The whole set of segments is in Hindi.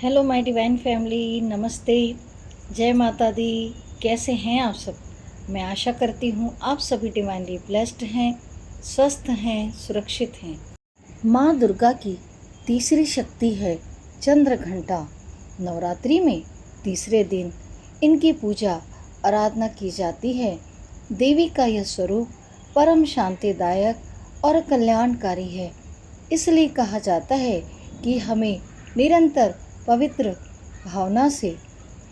हेलो माय डिवाइन फैमिली, नमस्ते, जय माता दी। कैसे हैं आप सब? मैं आशा करती हूँ आप सभी डिवाइनली ब्लेस्ड हैं, स्वस्थ हैं, सुरक्षित हैं। माँ दुर्गा की तीसरी शक्ति है चंद्र घंटा। नवरात्रि में तीसरे दिन इनकी पूजा आराधना की जाती है। देवी का यह स्वरूप परम शांतिदायक और कल्याणकारी है। इसलिए कहा जाता है कि हमें निरंतर पवित्र भावना से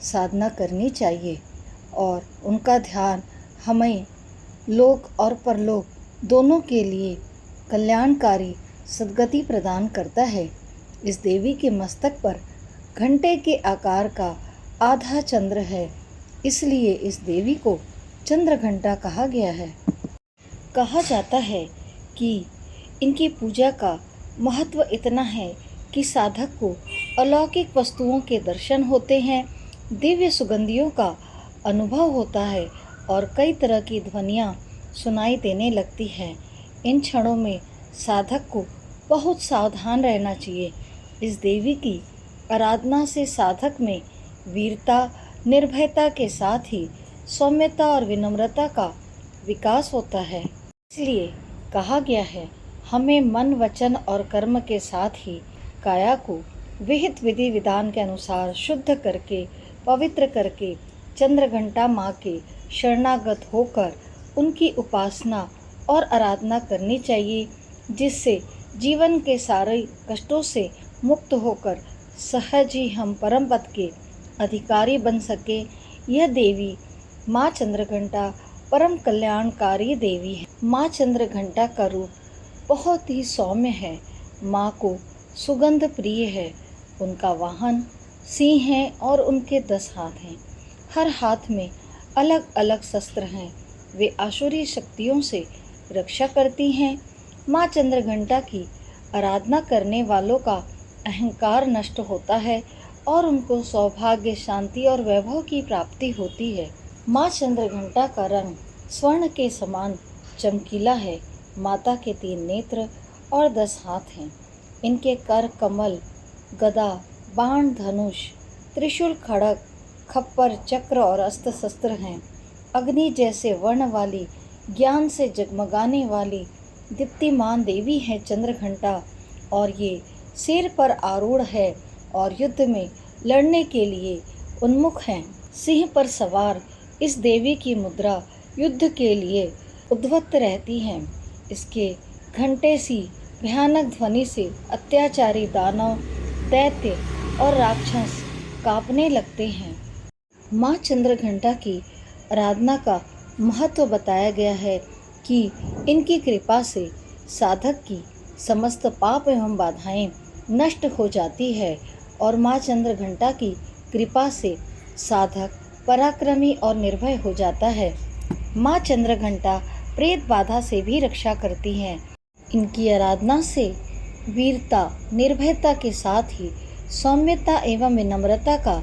साधना करनी चाहिए और उनका ध्यान हमें लोक और परलोक दोनों के लिए कल्याणकारी सद्गति प्रदान करता है। इस देवी के मस्तक पर घंटे के आकार का आधा चंद्र है, इसलिए इस देवी को चंद्र घंटा कहा गया है। कहा जाता है कि इनकी पूजा का महत्व इतना है कि साधक को अलौकिक वस्तुओं के दर्शन होते हैं, दिव्य सुगंधियों का अनुभव होता है और कई तरह की ध्वनियाँ सुनाई देने लगती हैं। इन क्षणों में साधक को बहुत सावधान रहना चाहिए। इस देवी की आराधना से साधक में वीरता, निर्भयता के साथ ही सौम्यता और विनम्रता का विकास होता है। इसलिए कहा गया है, हमें मन, वचन और कर्म के साथ ही काया को विहित विधि विधान के अनुसार शुद्ध करके, पवित्र करके चंद्र घंटा माँ के शरणागत होकर उनकी उपासना और आराधना करनी चाहिए, जिससे जीवन के सारे कष्टों से मुक्त होकर सहज ही हम परम पद के अधिकारी बन सके। यह देवी माँ चंद्रघंटा परम कल्याणकारी देवी है। माँ चंद्रघंटा का रूप बहुत ही सौम्य है। माँ को सुगंध प्रिय है। उनका वाहन सिंह है और उनके 10 हाथ हैं। हर हाथ में अलग अलग शस्त्र हैं। वे आसुरी शक्तियों से रक्षा करती हैं। माँ चंद्रघंटा की आराधना करने वालों का अहंकार नष्ट होता है और उनको सौभाग्य, शांति और वैभव की प्राप्ति होती है। माँ चंद्रघंटा का रंग स्वर्ण के समान चमकीला है। माता के 3 नेत्र और 10 हाथ हैं। इनके कर कमल, गदा, बाण, धनुष, त्रिशूल, खड़ग, खप्पर, चक्र और अस्त्र शस्त्र हैं। अग्नि जैसे वर्ण वाली, ज्ञान से जगमगाने वाली दीप्तिमान देवी है चंद्रघंटा, और ये सिर पर आरूढ़ है और युद्ध में लड़ने के लिए उन्मुख हैं। सिंह पर सवार इस देवी की मुद्रा युद्ध के लिए उद्वत रहती है। इसके घंटे सी भयानक ध्वनि से अत्याचारी दानव, दैत्य और राक्षस कांपने लगते हैं। माँ चंद्रघंटा की आराधना का महत्व बताया गया है कि इनकी कृपा से साधक की समस्त पाप एवं बाधाएं नष्ट हो जाती है और माँ चंद्रघंटा की कृपा से साधक पराक्रमी और निर्भय हो जाता है। माँ चंद्रघंटा प्रेत बाधा से भी रक्षा करती हैं। इनकी आराधना से वीरता, निर्भयता के साथ ही सौम्यता एवं विनम्रता का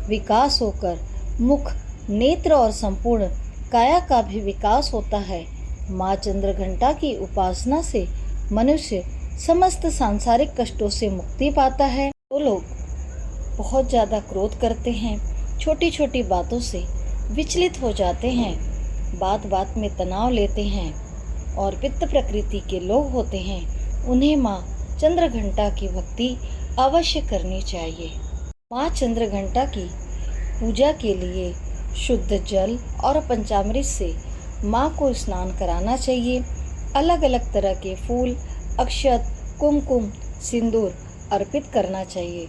विकास होकर मुख, नेत्र और संपूर्ण काया का भी विकास होता है। माँ चंद्रघंटा की उपासना से मनुष्य समस्त सांसारिक कष्टों से मुक्ति पाता है। वो लोग बहुत ज़्यादा क्रोध करते हैं, छोटी छोटी बातों से विचलित हो जाते हैं, बात बात में तनाव लेते हैं और पित्त प्रकृति के लोग होते हैं, उन्हें माँ चंद्रघंटा की भक्ति अवश्य करनी चाहिए। माँ चंद्रघंटा की पूजा के लिए शुद्ध जल और पंचामृत से माँ को स्नान कराना चाहिए। अलग अलग तरह के फूल, अक्षत, कुमकुम, सिंदूर अर्पित करना चाहिए।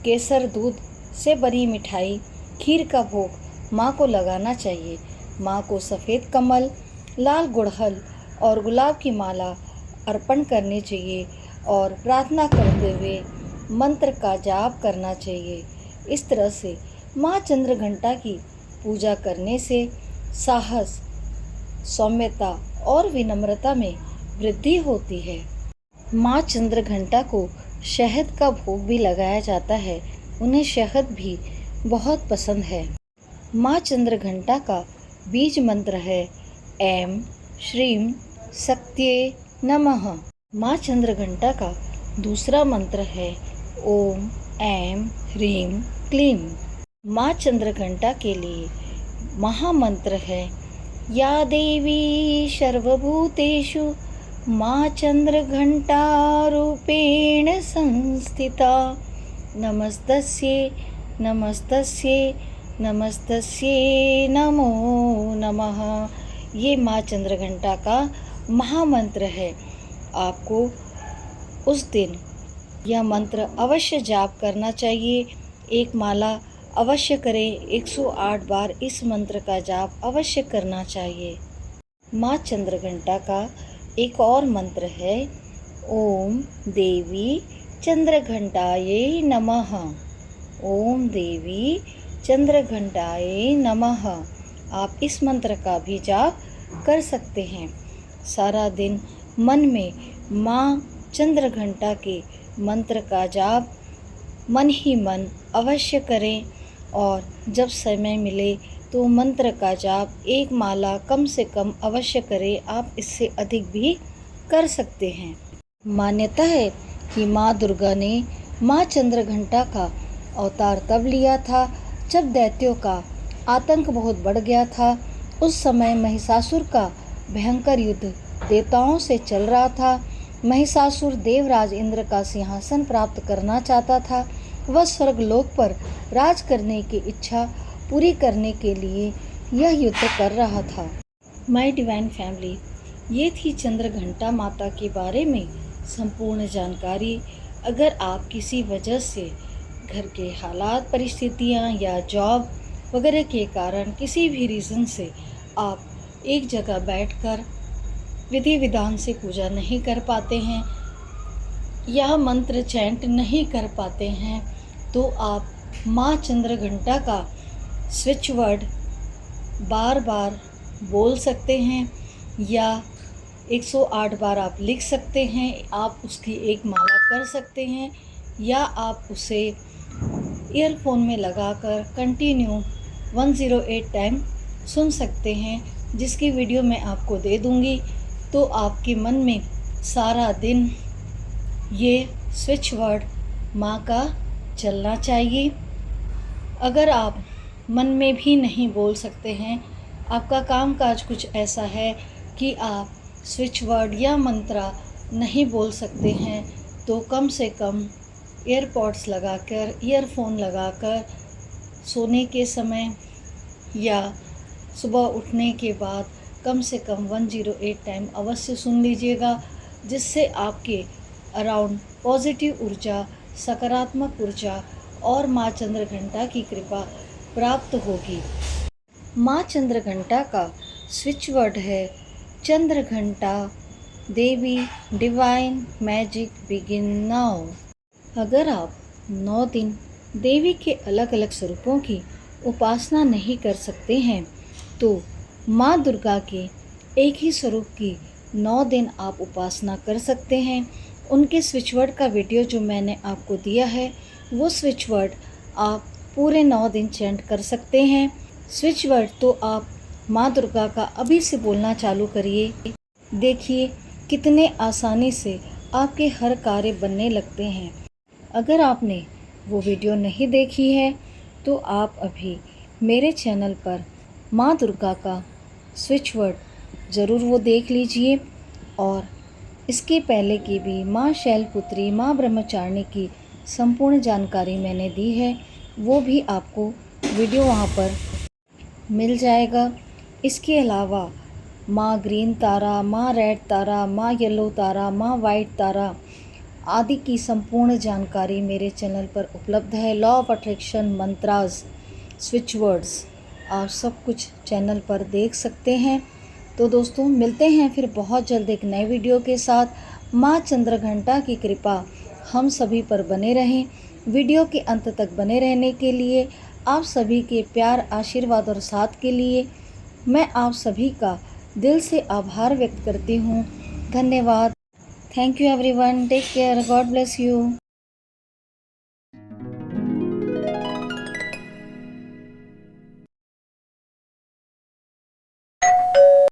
केसर दूध से बनी मिठाई, खीर का भोग माँ को लगाना चाहिए। माँ को सफ़ेद कमल, लाल गुड़हल और गुलाब की माला अर्पण करनी चाहिए और प्रार्थना करते हुए मंत्र का जाप करना चाहिए। इस तरह से माँ चंद्रघंटा की पूजा करने से साहस, सौम्यता और विनम्रता में वृद्धि होती है। माँ चंद्रघंटा को शहद का भोग भी लगाया जाता है। उन्हें शहद भी बहुत पसंद है। माँ चंद्रघंटा का बीज मंत्र है ऐं श्रीं शक्त्यै नमः। माँ चंद्रघंटा का दूसरा मंत्र है ओम ऐं ह्रीं क्लीं। माँ चंद्रघंटा के लिए महामंत्र है, या देवी सर्वभूतेषु माँ चंद्रघंटा रूपेण संस्थिता। नमस्तस्यै नमस्तस्यै नमस्तस्यै नमो नमः। ये माँ चंद्रघंटा का महामंत्र है। आपको उस दिन यह मंत्र अवश्य जाप करना चाहिए। एक माला अवश्य करें। 108 बार इस मंत्र का जाप अवश्य करना चाहिए। माँ चंद्रघंटा का एक और मंत्र है, ओम देवी चंद्रघंटायै नमः। ओम देवी चंद्रघंटायै नमः। आप इस मंत्र का भी जाप कर सकते हैं। सारा दिन मन में माँ चंद्रघंटा के मंत्र का जाप मन ही मन अवश्य करें, और जब समय मिले तो मंत्र का जाप एक माला कम से कम अवश्य करें। आप इससे अधिक भी कर सकते हैं। मान्यता है कि माँ दुर्गा ने माँ चंद्रघंटा का अवतार तब लिया था जब दैत्यों का आतंक बहुत बढ़ गया था। उस समय महिषासुर का भयंकर युद्ध देवताओं से चल रहा था। महिषासुर देवराज इंद्र का सिंहासन प्राप्त करना चाहता था। वह स्वर्गलोक पर राज करने की इच्छा पूरी करने के लिए यह युद्ध कर रहा था। माय डिवाइन फैमिली, ये थी चंद्रघंटा माता के बारे में संपूर्ण जानकारी। अगर आप किसी वजह से घर के हालात, परिस्थितियां या जॉब वगैरह के कारण किसी भी रीज़न से आप एक जगह बैठकर विधि विधान से पूजा नहीं कर पाते हैं या मंत्र चैंट नहीं कर पाते हैं, तो आप माँ चंद्रघंटा का स्विच वर्ड बार बार बोल सकते हैं या 108 बार आप लिख सकते हैं। आप उसकी एक माला कर सकते हैं या आप उसे ईयरफोन में लगाकर कंटिन्यू 108 टाइम सुन सकते हैं, जिसकी वीडियो मैं आपको दे दूँगी। तो आपके मन में सारा दिन ये स्विच वर्ड माँ का चलना चाहिए। अगर आप मन में भी नहीं बोल सकते हैं, आपका कामकाज कुछ ऐसा है कि आप स्विच वर्ड या मंत्र नहीं बोल सकते हैं, तो कम से कम एयरपॉड्स लगाकर, ईयरफोन लगाकर सोने के समय या सुबह उठने के बाद कम से कम 108 टाइम अवश्य सुन लीजिएगा, जिससे आपके अराउंड पॉजिटिव ऊर्जा, सकारात्मक ऊर्जा और माँ चंद्रघंटा की कृपा प्राप्त होगी। माँ चंद्रघंटा का स्विच वर्ड है, चंद्रघंटा देवी डिवाइन मैजिक बिगिन नाउ। अगर आप 9 दिन देवी के अलग अलग स्वरूपों की उपासना नहीं कर सकते हैं, तो माँ दुर्गा के एक ही स्वरूप की 9 दिन आप उपासना कर सकते हैं। उनके स्विच वर्ड का वीडियो जो मैंने आपको दिया है, वो स्विच वर्ड आप पूरे 9 दिन चैंट कर सकते हैं। स्विच वर्ड तो आप माँ दुर्गा का अभी से बोलना चालू करिए। देखिए कितने आसानी से आपके हर कार्य बनने लगते हैं। अगर आपने वो वीडियो नहीं देखी है तो आप अभी मेरे चैनल पर माँ दुर्गा का स्विच वर्ड ज़रूर वो देख लीजिए, और इसके पहले की भी माँ शैलपुत्री, माँ ब्रह्मचारिणी की संपूर्ण जानकारी मैंने दी है, वो भी आपको वीडियो वहाँ पर मिल जाएगा। इसके अलावा माँ ग्रीन तारा, माँ रेड तारा, माँ येलो तारा, माँ वाइट तारा आदि की संपूर्ण जानकारी मेरे चैनल पर उपलब्ध है। Law of attraction, mantras, switch words, आप सब कुछ चैनल पर देख सकते हैं। तो दोस्तों मिलते हैं फिर बहुत जल्द एक नए वीडियो के साथ। माँ चंद्रघंटा की कृपा हम सभी पर बने रहें। वीडियो के अंत तक बने रहने के लिए, आप सभी के प्यार, आशीर्वाद और साथ के लिए मैं आप सभी का दिल से आभार व्यक्त करती हूँ। धन्यवाद। Thank you everyone. Take care. God bless you.